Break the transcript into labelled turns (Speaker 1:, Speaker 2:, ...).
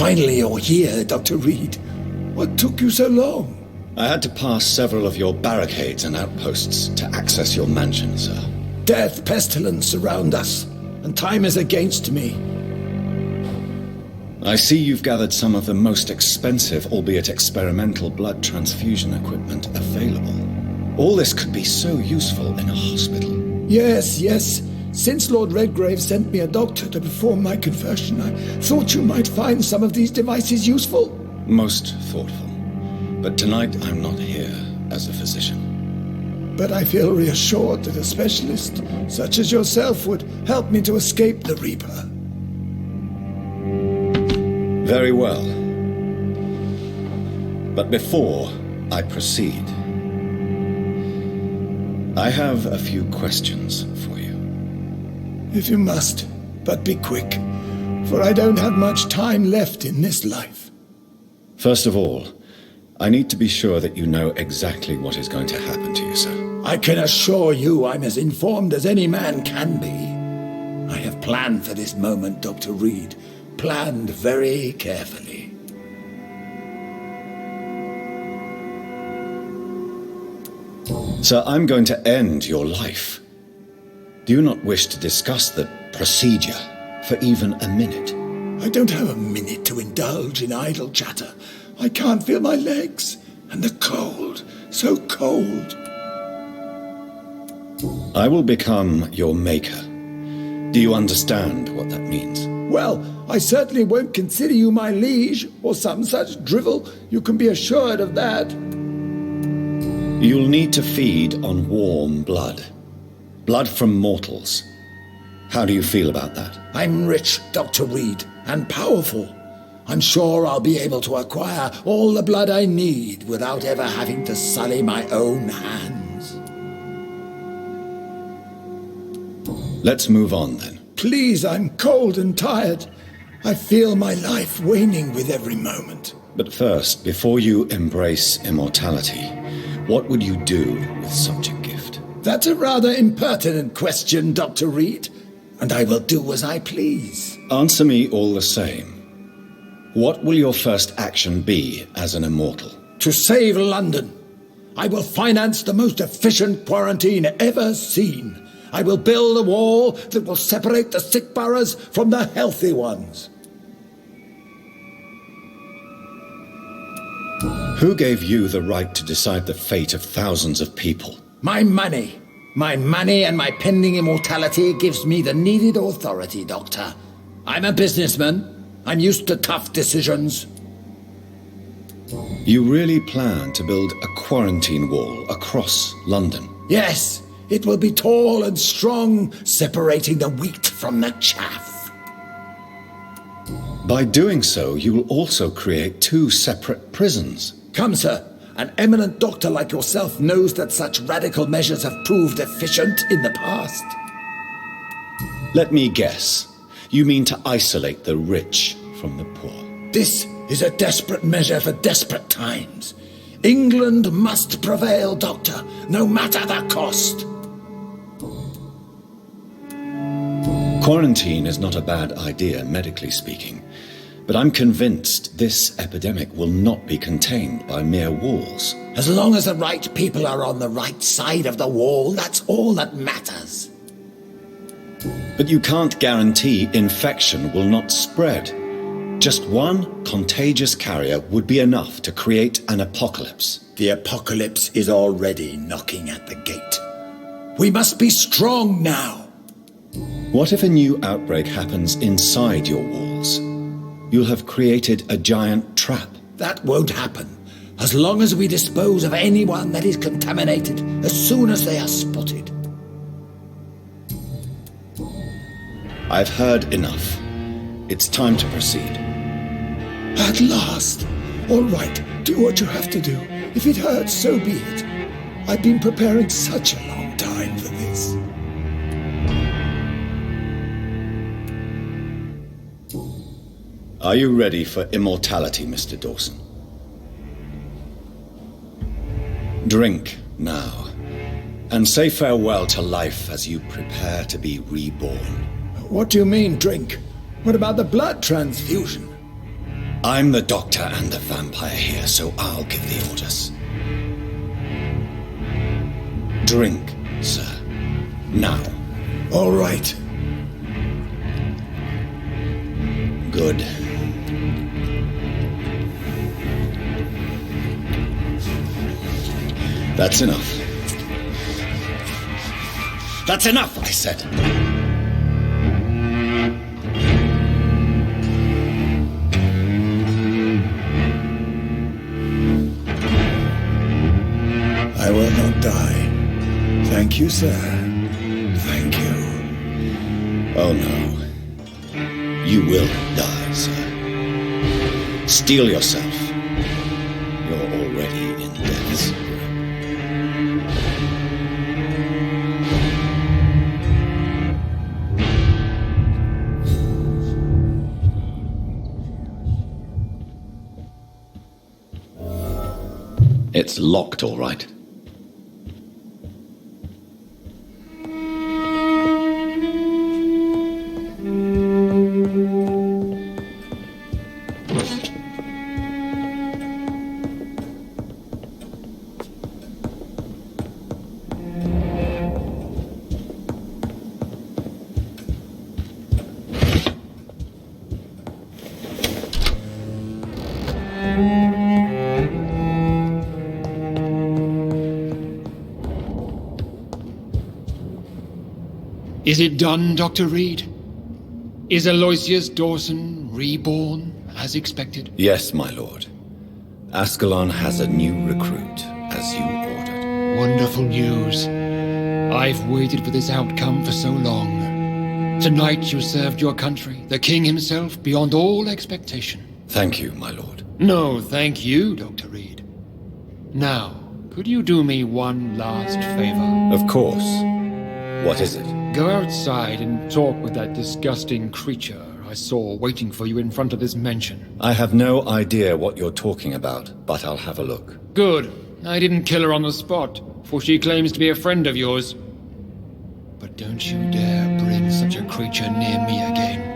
Speaker 1: Finally you're here, Dr. Reed. What took you so long?
Speaker 2: I had to pass several of your barricades and outposts to access your mansion, sir.
Speaker 1: Death, pestilence surround us, and time is against me.
Speaker 2: I see you've gathered some of the most expensive, albeit experimental, blood transfusion equipment available. All this could be so useful in a hospital.
Speaker 1: Yes. Since Lord Redgrave sent me a doctor to perform my conversion, I thought you might find some of these devices useful.
Speaker 2: Most thoughtful. But tonight I'm not here as a physician.
Speaker 1: But I feel reassured that a specialist such as yourself would help me to escape the Reaper.
Speaker 2: Very well. But before I proceed, I have a few questions for you.
Speaker 1: If you must, but be quick, for I don't have much time left in this life.
Speaker 2: First of all, I need to be sure that you know exactly what is going to happen to you, sir.
Speaker 1: I can assure you I'm as informed as any man can be. I have planned for this moment, Dr. Reed. Planned very carefully.
Speaker 2: Sir, I'm going to end your life. Do you not wish to discuss the procedure for even a minute?
Speaker 1: I don't have a minute to indulge in idle chatter. I can't feel my legs, and the cold, so cold.
Speaker 2: I will become your maker. Do you understand what that means?
Speaker 1: Well, I certainly won't consider you my liege, or some such drivel. You can be assured of that.
Speaker 2: You'll need to feed on warm blood. Blood from mortals. How do you feel about that?
Speaker 1: I'm rich, Dr. Reed, and powerful. I'm sure I'll be able to acquire all the blood I need without ever having to sully my own hands.
Speaker 2: Let's move on then.
Speaker 1: Please, I'm cold and tired. I feel my life waning with every moment.
Speaker 2: But first, before you embrace immortality, what would you do with such a gift?
Speaker 1: That's a rather impertinent question, Dr. Reed, and I will do as I please.
Speaker 2: Answer me all the same. What will your first action be as an immortal?
Speaker 1: To save London. I will finance the most efficient quarantine ever seen. I will build a wall that will separate the sick boroughs from the healthy ones.
Speaker 2: Who gave you the right to decide the fate of thousands of people?
Speaker 1: My money. My money and my pending immortality gives me the needed authority, Doctor. I'm a businessman. I'm used to tough decisions.
Speaker 2: You really plan to build a quarantine wall across London?
Speaker 1: Yes, it will be tall and strong, separating the wheat from the chaff.
Speaker 2: By doing so, you will also create two separate prisons.
Speaker 1: Come, sir. An eminent doctor like yourself knows that such radical measures have proved efficient in the past.
Speaker 2: Let me guess. You mean to isolate the rich from the poor?
Speaker 1: This is a desperate measure for desperate times. England must prevail, Doctor, no matter the cost.
Speaker 2: Quarantine is not a bad idea, medically speaking. But I'm convinced this epidemic will not be contained by mere walls.
Speaker 1: As long as the right people are on the right side of the wall, that's all that matters.
Speaker 2: But you can't guarantee infection will not spread. Just one contagious carrier would be enough to create an apocalypse.
Speaker 1: The apocalypse is already knocking at the gate. We must be strong now.
Speaker 2: What if a new outbreak happens inside your walls? You'll have created a giant trap.
Speaker 1: That won't happen, as long as we dispose of anyone that is contaminated as soon as they are spotted.
Speaker 2: I've heard enough. It's time to proceed.
Speaker 1: At last. All right, do what you have to do. If it hurts, so be it. I've been preparing such a long time for this.
Speaker 2: Are you ready for immortality, Mr. Dawson? Drink now, and say farewell to life as you prepare to be reborn.
Speaker 1: What do you mean, drink? What about the blood transfusion?
Speaker 2: I'm the doctor and the vampire here, so I'll give the orders. Drink, sir. Now.
Speaker 1: All right.
Speaker 2: Good. That's enough. That's enough, I said.
Speaker 1: I will not die. Thank you, sir. Thank you.
Speaker 2: Oh no. You will die, sir. Steel yourself. You're already in death's grip. It's locked, all right.
Speaker 3: Is it done, Dr. Reed? Is Aloysius Dawson reborn, as expected?
Speaker 2: Yes, my lord. Ascalon has a new recruit, as you ordered.
Speaker 3: Wonderful news. I've waited for this outcome for so long. Tonight you served your country, the king himself, beyond all expectation.
Speaker 2: Thank you, my lord.
Speaker 3: No, thank you, Dr. Reed. Now, could you do me one last favor?
Speaker 2: Of course. What is it?
Speaker 3: Go outside and talk with that disgusting creature I saw waiting for you in front of this mansion.
Speaker 2: I have no idea what you're talking about, but I'll have a look.
Speaker 3: Good. I didn't kill her on the spot, for she claims to be a friend of yours. But don't you dare bring such a creature near me again.